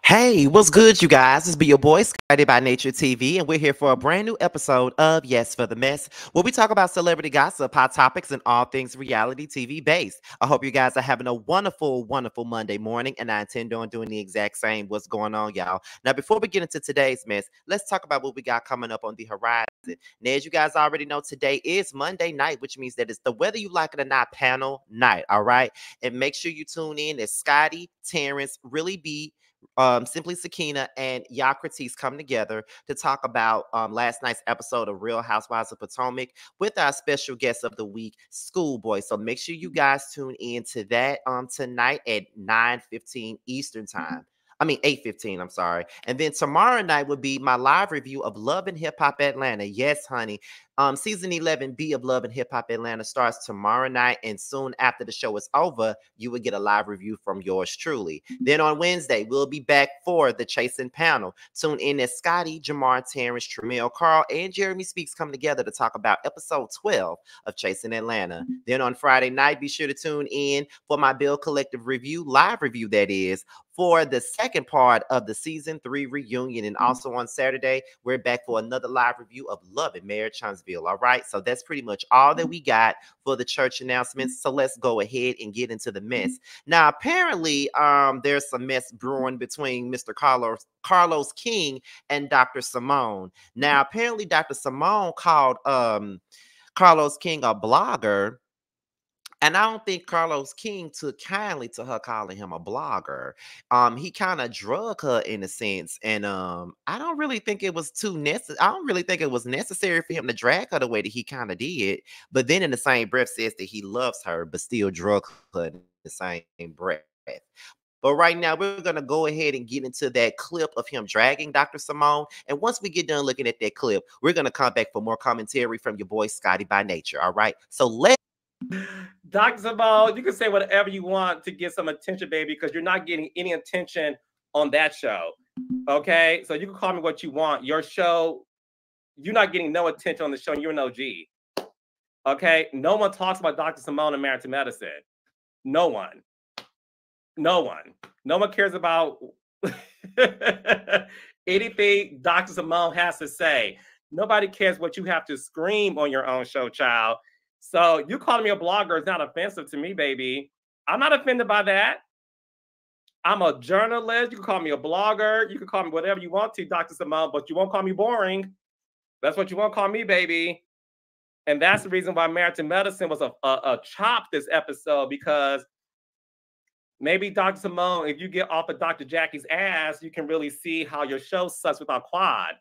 Hey, what's good, you guys? This be your boy, Scotty by Nature TV, and we're here for a brand new episode of Yes for the Mess, where we talk about celebrity gossip, hot topics, and all things reality TV based. I hope you guys are having a wonderful, wonderful Monday morning, and I intend on doing the exact same. What's going on, y'all? Now, before we get into today's mess, let's talk about what we got coming up on the horizon. Now, as you guys already know, today is Monday night, which means that it's the whether you like it or not panel night, all right? And make sure you tune in as Scotty, Terrence, Really B, Simply Sakina and Yocrates come together to talk about last night's episode of Real Housewives of Potomac with our special guest of the week, Schoolboy. So make sure you guys tune in to that tonight at 9:15 Eastern time. I mean 8:15, I'm sorry. And then tomorrow night would be my live review of Love and Hip Hop Atlanta. Yes, honey. Season 11B of Love and Hip Hop Atlanta starts tomorrow night, and soon after the show is over, you will get a live review from yours truly. Then on Wednesday, we'll be back for the Chasing panel. Tune in as Scotty, Jamar, Terrence, Tramiel, Carl, and Jeremy Speaks come together to talk about episode 12 of Chasing Atlanta. Then on Friday night, be sure to tune in for my Bill Collective review, live review that is, for the second part of the season 3 reunion. And also on Saturday, we're back for another live review of Love and Marriage Huntsville. All right. So that's pretty much all that we got for the church announcements. So let's go ahead and get into the mess. Now, apparently, there's some mess brewing between Mr. Carlos King and Dr. Simone. Now, apparently, Dr. Simone called Carlos King a blogger. And I don't think Carlos King took kindly to her calling him a blogger. He kind of drug her in a sense, and I don't really think it was too necessary. I don't really think it was necessary for him to drag her the way that he kind of did. But then in the same breath says that he loves her, but still drug her in the same breath. But right now, we're going to go ahead and get into that clip of him dragging Dr. Simone. And once we get done looking at that clip, we're going to come back for more commentary from your boy, Scotty by Nature. All right. So let's. Dr. Simone, you can say whatever you want to get some attention, baby, because you're not getting any attention on that show. Okay? So you can call me what you want. Your show, you're not getting no attention on the show. You're an OG. Okay? No one talks about Dr. Simone and Married to Medicine. No one. No one. No one cares about anything Dr. Simone has to say. Nobody cares what you have to scream on your own show, child. So you calling me a blogger is not offensive to me, baby. I'm not offended by that. I'm a journalist. You can call me a blogger. You can call me whatever you want to, Dr. Simone, but you won't call me boring. That's what you won't call me, baby. And that's the reason why Married to Medicine was a chop this episode, because maybe Dr. Simone, if you get off of Dr. Jackie's ass, you can really see how your show sucks without Quad.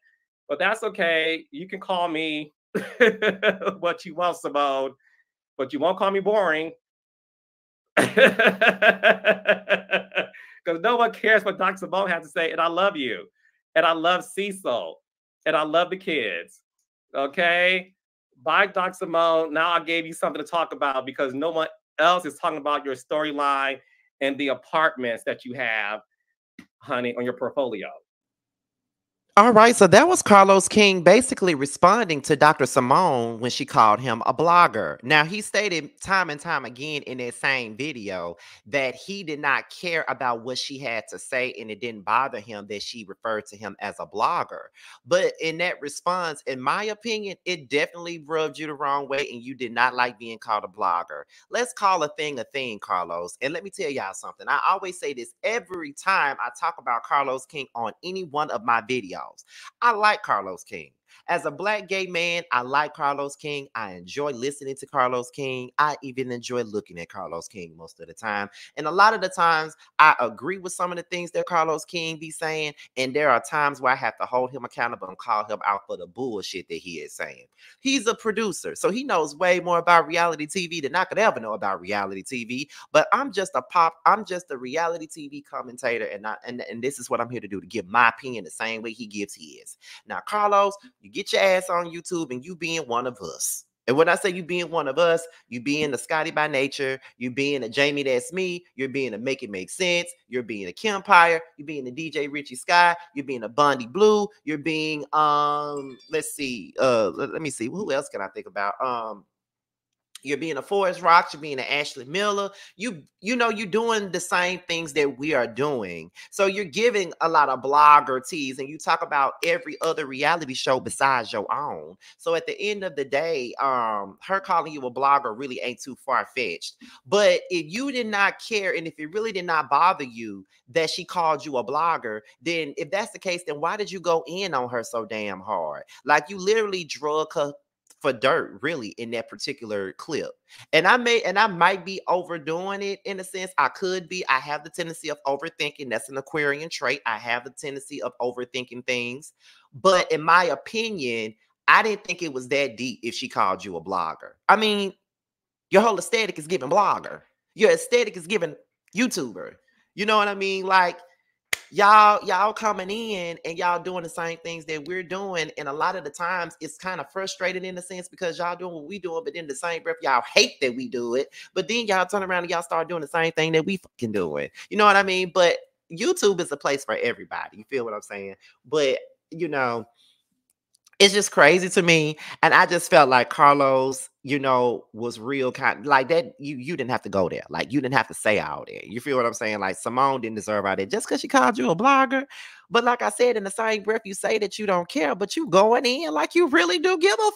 But that's okay. You can call me what you want, Simone, but you won't call me boring. Because no one cares what Dr. Simone has to say. And I love you. And I love Cecil. And I love the kids. Okay? Bye, Dr. Simone. Now I gave you something to talk about because no one else is talking about your storyline and the apartments that you have, honey, on your portfolio. All right, so that was Carlos King basically responding to Dr. Simone when she called him a blogger. Now, he stated time and time again in that same video that he did not care about what she had to say, and it didn't bother him that she referred to him as a blogger. But in that response, in my opinion, it definitely rubbed you the wrong way, and you did not like being called a blogger. Let's call a thing, Carlos. And let me tell y'all something. I always say this every time I talk about Carlos King on any one of my videos. I like Carlos King. As a black gay man, I like Carlos King. I enjoy listening to Carlos King. I even enjoy looking at Carlos King most of the time. And a lot of the times, I agree with some of the things that Carlos King be saying. And there are times where I have to hold him accountable and call him out for the bullshit that he is saying. He's a producer, so he knows way more about reality TV than I could ever know about reality TV. But I'm just a reality TV commentator, and this is what I'm here to do, to give my opinion the same way he gives his. Now, Carlos, you get your ass on YouTube and you being one of us. And when I say you being one of us, you being the Scotty by Nature, you being a Jamie That's Me, you're being a Make It Make Sense, you're being a Kempire, you're being a DJ Richie Sky, you're being a Bondi Blue, you're being let's see, let me see, who else can I think about? You're being a Forest Rocks, you're being an Ashley Miller. You know, you're doing the same things that we are doing. So you're giving a lot of blogger teas, and you talk about every other reality show besides your own. So at the end of the day, her calling you a blogger really ain't too far-fetched. But if you did not care, and if it really did not bother you that she called you a blogger, then if that's the case, then why did you go in on her so damn hard? Like you literally drug her for dirt really in that particular clip. And I might be overdoing it in a sense. I could be. I have the tendency of overthinking. That's an Aquarian trait. I have the tendency of overthinking things. But in my opinion, I didn't think it was that deep if she called you a blogger. I mean, your whole aesthetic is giving blogger. Your aesthetic is giving YouTuber. You know what I mean? Like, y'all coming in and y'all doing the same things that we're doing, and a lot of the times it's kind of frustrating in a sense because y'all doing what we doing, but in the same breath y'all hate that we do it, but then y'all turn around and y'all start doing the same thing that we fucking doing. You know what I mean? But YouTube is a place for everybody. You feel what I'm saying? But you know, it's just crazy to me. And I just felt like Carlos, you know, was real kind like that. You didn't have to go there. Like you didn't have to say all that. You feel what I'm saying? Like Simone didn't deserve all that just because she called you a blogger. But like I said, in the same breath, you say that you don't care, but you going in like you really do give a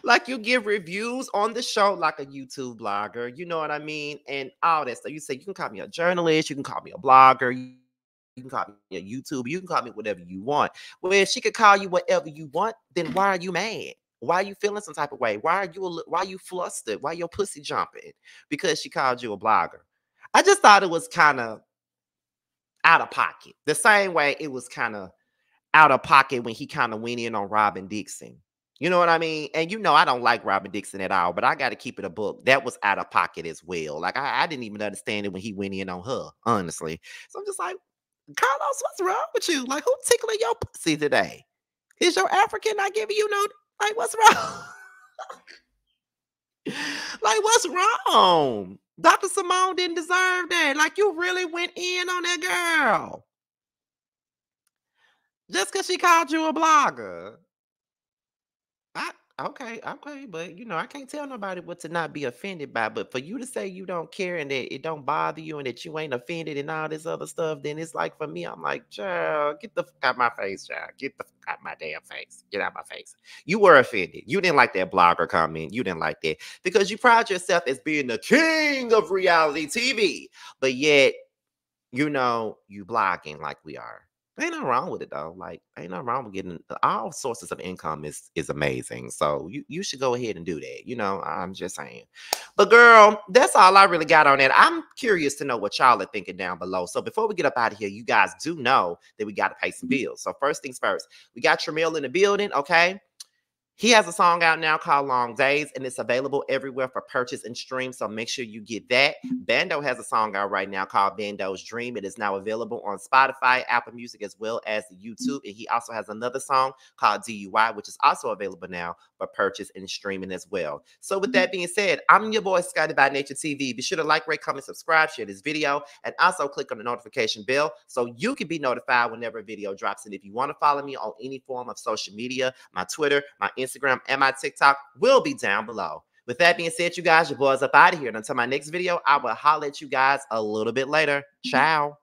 like you give reviews on the show like a YouTube blogger. You know what I mean? And all that stuff. You say you can call me a journalist, you can call me a blogger, you can call me a YouTuber, you can call me whatever you want. Well, if she could call you whatever you want, then why are you mad? Why are you feeling some type of way? Why are you flustered? Why your pussy jumping? Because she called you a blogger. I just thought it was kind of out of pocket. The same way it was kind of out of pocket when he kind of went in on Robin Dixon. You know what I mean? And you know, I don't like Robin Dixon at all, but I got to keep it a book. That was out of pocket as well. Like, I didn't even understand it when he went in on her, honestly. So I'm just like, Carlos, what's wrong with you? Like, who tickling your pussy today? Is your African not giving you no, like, what's wrong? Like, what's wrong? Dr. Simone didn't deserve that. Like, you really went in on that girl. Just because she called you a blogger. Okay, but you know, I can't tell nobody what to not be offended by. But for you to say you don't care and that it don't bother you and that you ain't offended and all this other stuff, then it's like for me, I'm like, child, get the fuck out my face, child. Get the fuck out my damn face. Get out my face. You were offended. You didn't like that blogger comment. You didn't like that because you pride yourself as being the king of reality TV, but yet, you know, you blogging like we are. Ain't nothing wrong with it though. Like, ain't nothing wrong with getting all sources of income is amazing. So you should go ahead and do that. You know, I'm just saying. But girl, that's all I really got on that. I'm curious to know what y'all are thinking down below. So before we get up out of here, you guys do know that we got to pay some bills. So first things first, we got Tramiel in the building, okay? He has a song out now called Long Days, and it's available everywhere for purchase and stream, so make sure you get that. Bando has a song out right now called Bando's Dream. It is now available on Spotify, Apple Music, as well as YouTube. And he also has another song called DUI, which is also available now for purchase and streaming as well. So with that being said, I'm your boy, Scotty by Nature TV. Be sure to like, rate, comment, subscribe, share this video, and also click on the notification bell so you can be notified whenever a video drops. And if you want to follow me on any form of social media, my Twitter, my Instagram, and my TikTok will be down below. With that being said, you guys, your boys up out of here. And until my next video, I will holler at you guys a little bit later. Ciao.